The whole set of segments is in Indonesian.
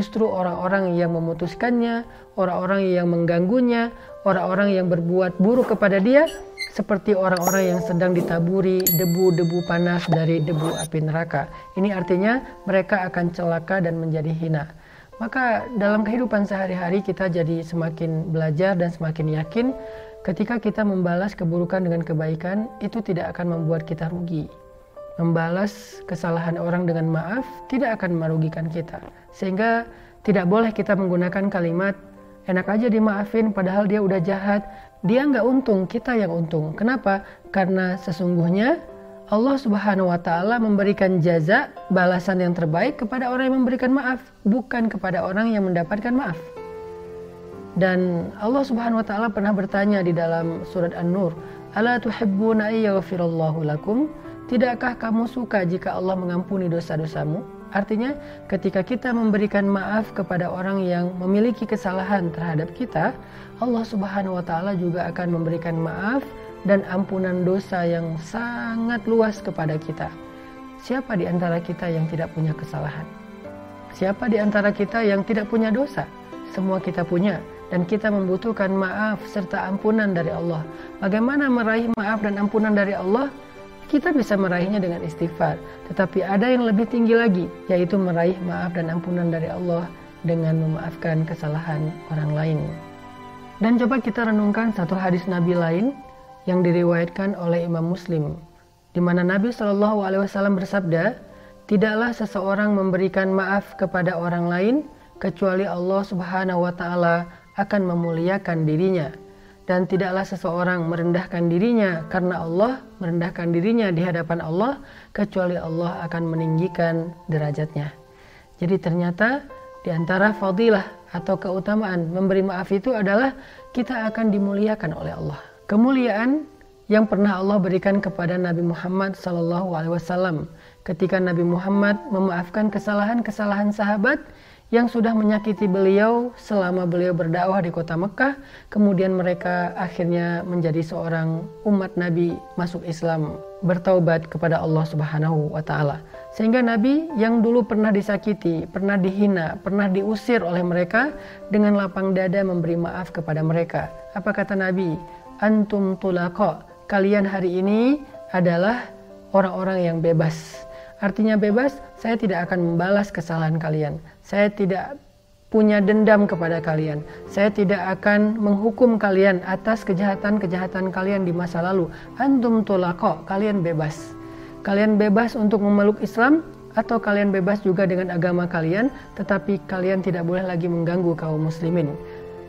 justru orang-orang yang memutuskannya, orang-orang yang mengganggunya, orang-orang yang berbuat buruk kepada dia, seperti orang-orang yang sedang ditaburi debu-debu panas dari debu api neraka. Ini artinya mereka akan celaka dan menjadi hina. Maka dalam kehidupan sehari-hari kita jadi semakin belajar dan semakin yakin ketika kita membalas keburukan dengan kebaikan, itu tidak akan membuat kita rugi. Membalas kesalahan orang dengan maaf tidak akan merugikan kita. Sehingga tidak boleh kita menggunakan kalimat enak aja dimaafin padahal dia udah jahat. Dia nggak untung, kita yang untung. Kenapa? Karena sesungguhnya Allah Subhanahu wa Ta'ala memberikan jaza, balasan yang terbaik kepada orang yang memberikan maaf, bukan kepada orang yang mendapatkan maaf. Dan Allah Subhanahu wa Ta'ala pernah bertanya di dalam surat An-Nur, "Ala tuhibbuna ayyaghfirallahu lakum?" Tidakkah kamu suka jika Allah mengampuni dosa-dosamu? Artinya, ketika kita memberikan maaf kepada orang yang memiliki kesalahan terhadap kita, Allah Subhanahu wa Ta'ala juga akan memberikan maaf dan ampunan dosa yang sangat luas kepada kita. Siapa di antara kita yang tidak punya kesalahan? Siapa di antara kita yang tidak punya dosa? Semua kita punya, dan kita membutuhkan maaf serta ampunan dari Allah. Bagaimana meraih maaf dan ampunan dari Allah? Kita bisa meraihnya dengan istighfar, tetapi ada yang lebih tinggi lagi, yaitu meraih maaf dan ampunan dari Allah dengan memaafkan kesalahan orang lain. Dan coba kita renungkan satu hadis Nabi lain yang diriwayatkan oleh Imam Muslim, di mana Nabi SAW bersabda, tidaklah seseorang memberikan maaf kepada orang lain kecuali Allah Subhanahu wa Ta'ala akan memuliakan dirinya. Dan tidaklah seseorang merendahkan dirinya karena Allah merendahkan dirinya di hadapan Allah, kecuali Allah akan meninggikan derajatnya. Jadi ternyata di antara fadilah atau keutamaan memberi maaf itu adalah kita akan dimuliakan oleh Allah. Kemuliaan yang pernah Allah berikan kepada Nabi Muhammad SAW ketika Nabi Muhammad memaafkan kesalahan-kesalahan sahabat yang sudah menyakiti beliau selama beliau berdakwah di kota Mekah, kemudian mereka akhirnya menjadi seorang umat Nabi masuk Islam, bertaubat kepada Allah Subhanahu wa Ta'ala. Sehingga Nabi yang dulu pernah disakiti, pernah dihina, pernah diusir oleh mereka, dengan lapang dada memberi maaf kepada mereka. Apa kata Nabi? Antum tulaqa, kalian hari ini adalah orang-orang yang bebas. Artinya bebas, saya tidak akan membalas kesalahan kalian. Saya tidak punya dendam kepada kalian. Saya tidak akan menghukum kalian atas kejahatan-kejahatan kalian di masa lalu. Antum tulaqa, kalian bebas. Kalian bebas untuk memeluk Islam atau kalian bebas juga dengan agama kalian, tetapi kalian tidak boleh lagi mengganggu kaum muslimin.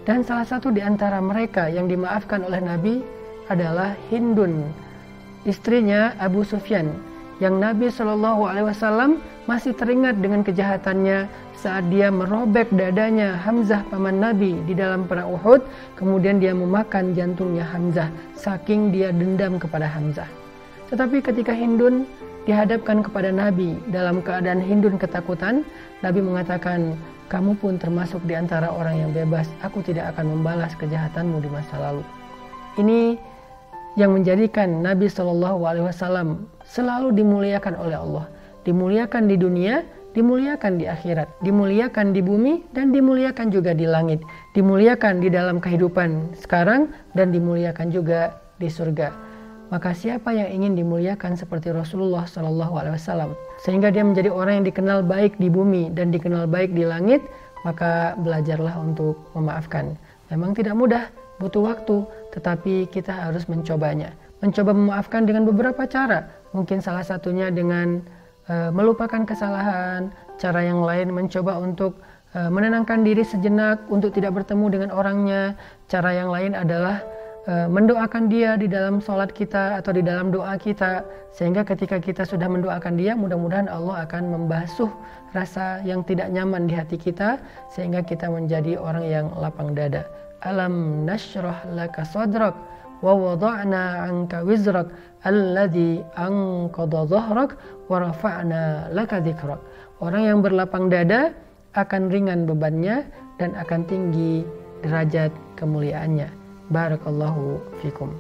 Dan salah satu di antara mereka yang dimaafkan oleh Nabi adalah Hindun, istrinya Abu Sufyan, yang Nabi SAW masih teringat dengan kejahatannya saat dia merobek dadanya Hamzah paman Nabi di dalam perang Uhud, kemudian dia memakan jantungnya Hamzah saking dia dendam kepada Hamzah. Tetapi ketika Hindun dihadapkan kepada Nabi dalam keadaan Hindun ketakutan, Nabi mengatakan, kamu pun termasuk di antara orang yang bebas, aku tidak akan membalas kejahatanmu di masa lalu. Ini yang menjadikan Nabi SAW selalu dimuliakan oleh Allah. Dimuliakan di dunia, dimuliakan di akhirat, dimuliakan di bumi, dan dimuliakan juga di langit. Dimuliakan di dalam kehidupan sekarang, dan dimuliakan juga di surga. Maka siapa yang ingin dimuliakan seperti Rasulullah SAW, sehingga dia menjadi orang yang dikenal baik di bumi dan dikenal baik di langit, maka belajarlah untuk memaafkan. Memang tidak mudah, butuh waktu, tetapi kita harus mencobanya. Mencoba memaafkan dengan beberapa cara. Mungkin salah satunya dengan melupakan kesalahan. Cara yang lain mencoba untuk menenangkan diri sejenak untuk tidak bertemu dengan orangnya. Cara yang lain adalah mendoakan dia di dalam sholat kita atau di dalam doa kita. Sehingga ketika kita sudah mendoakan dia, mudah-mudahan Allah akan membasuh rasa yang tidak nyaman di hati kita, sehingga kita menjadi orang yang lapang dada. Alam nashrah laka sadrak wa wada'na anka wizrak alladhi anqadha dhahrak wa rafa'na laka dhikrak. Orang yang berlapang dada akan ringan bebannya dan akan tinggi derajat kemuliaannya. Barakallahu fikum.